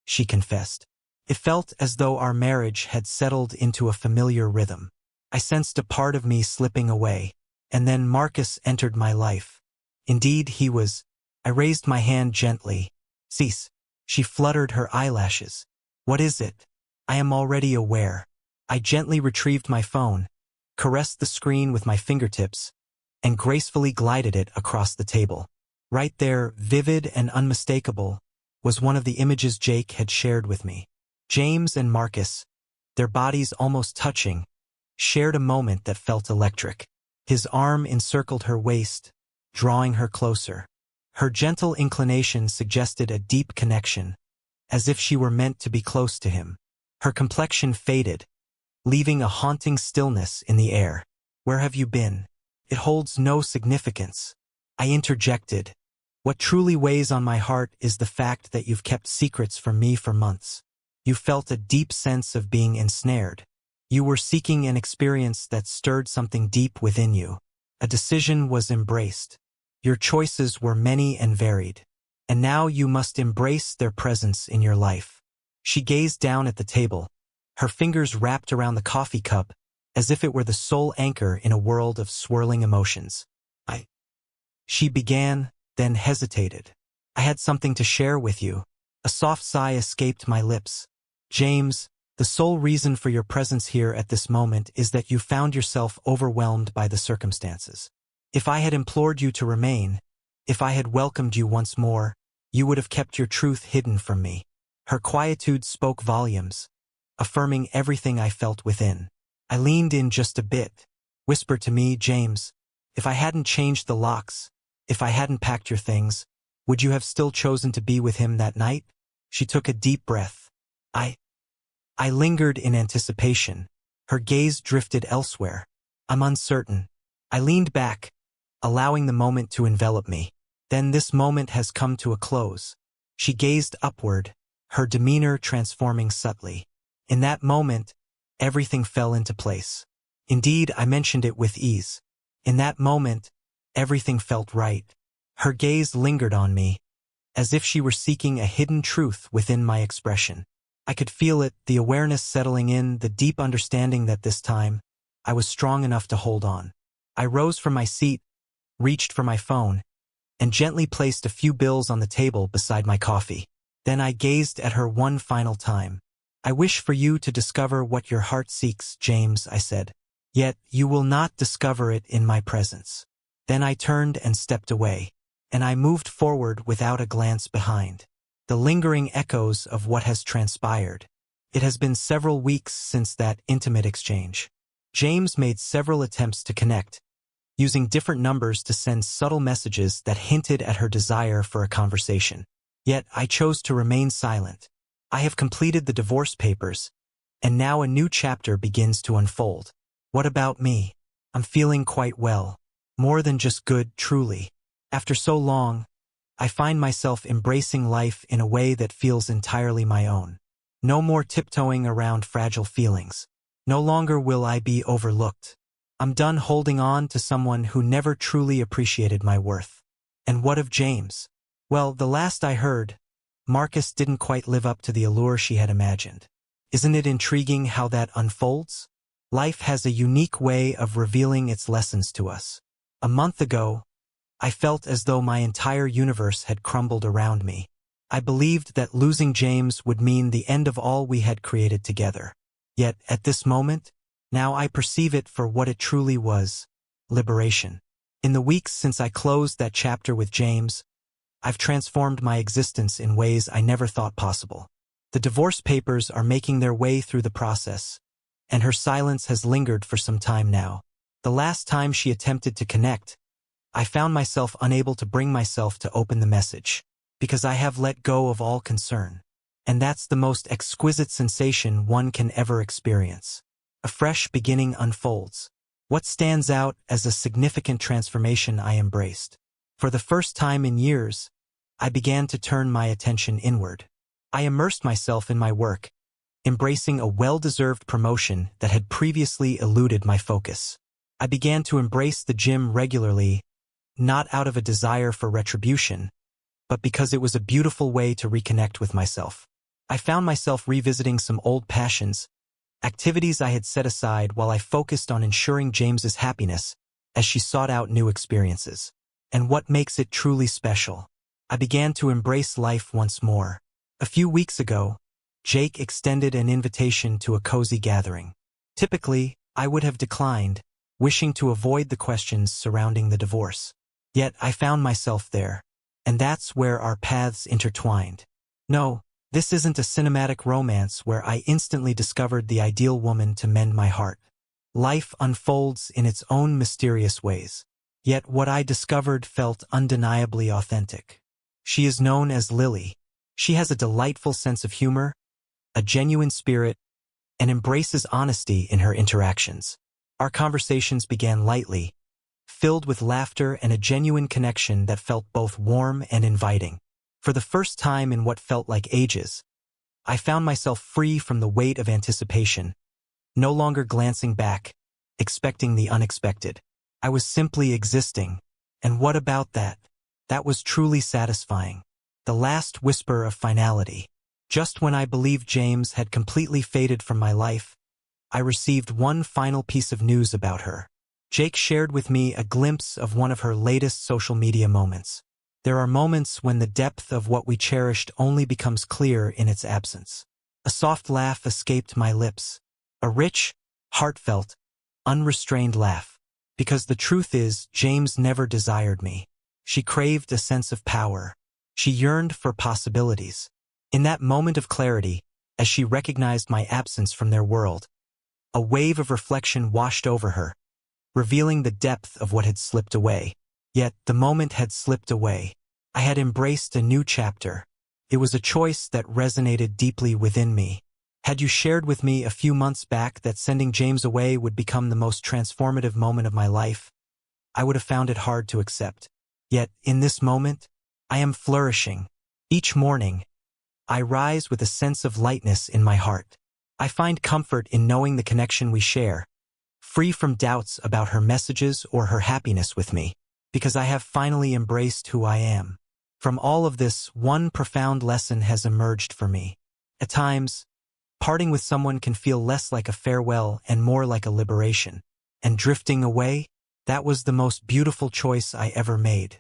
she confessed. It felt as though our marriage had settled into a familiar rhythm. I sensed a part of me slipping away. And then Marcus entered my life. Indeed, he was. I raised my hand gently. Cease. She fluttered her eyelashes. What is it? I am already aware. I gently retrieved my phone, caressed the screen with my fingertips, and gracefully glided it across the table. Right there, vivid and unmistakable, was one of the images Jake had shared with me. James and Marcus, their bodies almost touching, shared a moment that felt electric. His arm encircled her waist, drawing her closer. Her gentle inclination suggested a deep connection, as if she were meant to be close to him. Her complexion faded, leaving a haunting stillness in the air. Where have you been? It holds no significance. I interjected. What truly weighs on my heart is the fact that you've kept secrets from me for months. You felt a deep sense of being ensnared. You were seeking an experience that stirred something deep within you. A decision was embraced. Your choices were many and varied. And now you must embrace their presence in your life. She gazed down at the table, her fingers wrapped around the coffee cup, as if it were the sole anchor in a world of swirling emotions. She began, then hesitated. I had something to share with you. A soft sigh escaped my lips. James, the sole reason for your presence here at this moment is that you found yourself overwhelmed by the circumstances. If I had implored you to remain, if I had welcomed you once more, you would have kept your truth hidden from me. Her quietude spoke volumes, affirming everything I felt within. I leaned in just a bit, whispered to me, James, if I hadn't changed the locks, if I hadn't packed your things, would you have still chosen to be with him that night? She took a deep breath. I lingered in anticipation. Her gaze drifted elsewhere. I'm uncertain. I leaned back, allowing the moment to envelop me. Then this moment has come to a close. She gazed upward, her demeanor transforming subtly. In that moment, everything fell into place. Indeed, I mentioned it with ease. In that moment, everything felt right. Her gaze lingered on me, as if she were seeking a hidden truth within my expression. I could feel it, the awareness settling in, the deep understanding that this time, I was strong enough to hold on. I rose from my seat, reached for my phone, and gently placed a few bills on the table beside my coffee. Then I gazed at her one final time. I wish for you to discover what your heart seeks, James, I said. Yet you will not discover it in my presence. Then I turned and stepped away, and I moved forward without a glance behind. The lingering echoes of what has transpired. It has been several weeks since that intimate exchange. James made several attempts to connect, using different numbers to send subtle messages that hinted at her desire for a conversation. Yet I chose to remain silent. I have completed the divorce papers, and now a new chapter begins to unfold. What about me? I'm feeling quite well. More than just good, truly. After so long, I find myself embracing life in a way that feels entirely my own. No more tiptoeing around fragile feelings. No longer will I be overlooked. I'm done holding on to someone who never truly appreciated my worth. And what of James? Well, the last I heard, Marcus didn't quite live up to the allure she had imagined. Isn't it intriguing how that unfolds? Life has a unique way of revealing its lessons to us. A month ago, I felt as though my entire universe had crumbled around me. I believed that losing James would mean the end of all we had created together. Yet, at this moment, now I perceive it for what it truly was: liberation. In the weeks since I closed that chapter with James, I've transformed my existence in ways I never thought possible. The divorce papers are making their way through the process, and her silence has lingered for some time now. The last time she attempted to connect, I found myself unable to bring myself to open the message, because I have let go of all concern. And that's the most exquisite sensation one can ever experience. A fresh beginning unfolds. What stands out as a significant transformation I embraced? For the first time in years, I began to turn my attention inward. I immersed myself in my work, embracing a well-deserved promotion that had previously eluded my focus. I began to embrace the gym regularly, not out of a desire for retribution, but because it was a beautiful way to reconnect with myself. I found myself revisiting some old passions, activities I had set aside while I focused on ensuring James's happiness as she sought out new experiences. And what makes it truly special? I began to embrace life once more. A few weeks ago, Jake extended an invitation to a cozy gathering. Typically, I would have declined, wishing to avoid the questions surrounding the divorce. Yet I found myself there, and that's where our paths intertwined. No, this isn't a cinematic romance where I instantly discovered the ideal woman to mend my heart. Life unfolds in its own mysterious ways. Yet what I discovered felt undeniably authentic. She is known as Lily. She has a delightful sense of humor, a genuine spirit, and embraces honesty in her interactions. Our conversations began lightly, filled with laughter and a genuine connection that felt both warm and inviting. For the first time in what felt like ages, I found myself free from the weight of anticipation, no longer glancing back, expecting the unexpected. I was simply existing. And what about that? That was truly satisfying. The last whisper of finality. Just when I believed James had completely faded from my life, I received one final piece of news about her. Jake shared with me a glimpse of one of her latest social media moments. There are moments when the depth of what we cherished only becomes clear in its absence. A soft laugh escaped my lips. A rich, heartfelt, unrestrained laugh. Because the truth is, James never desired me. She craved a sense of power. She yearned for possibilities. In that moment of clarity, as she recognized my absence from their world, a wave of reflection washed over her, revealing the depth of what had slipped away. Yet, the moment had slipped away. I had embraced a new chapter. It was a choice that resonated deeply within me. Had you shared with me a few months back that sending James away would become the most transformative moment of my life, I would have found it hard to accept. Yet, in this moment, I am flourishing. Each morning, I rise with a sense of lightness in my heart. I find comfort in knowing the connection we share, free from doubts about her messages or her happiness with me, because I have finally embraced who I am. From all of this, one profound lesson has emerged for me. At times, parting with someone can feel less like a farewell and more like a liberation. And drifting away, that was the most beautiful choice I ever made.